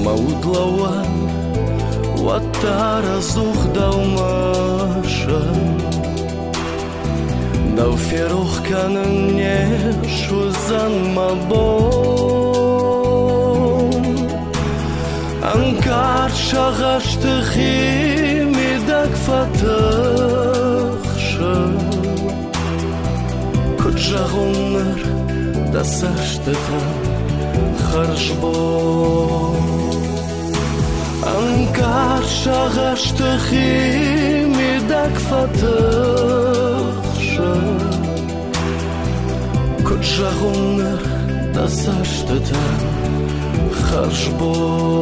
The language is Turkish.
Maudlawan Watara zuch daumasha Dau fieruch kanen nie Shuzan mabon Ankar shagashtichi Midak fatachsha Kutshagumner Das ashteta Kharshbon Ankar shagashtichi Midak fatachsha Kutshagumner Das ashteta Kharshbon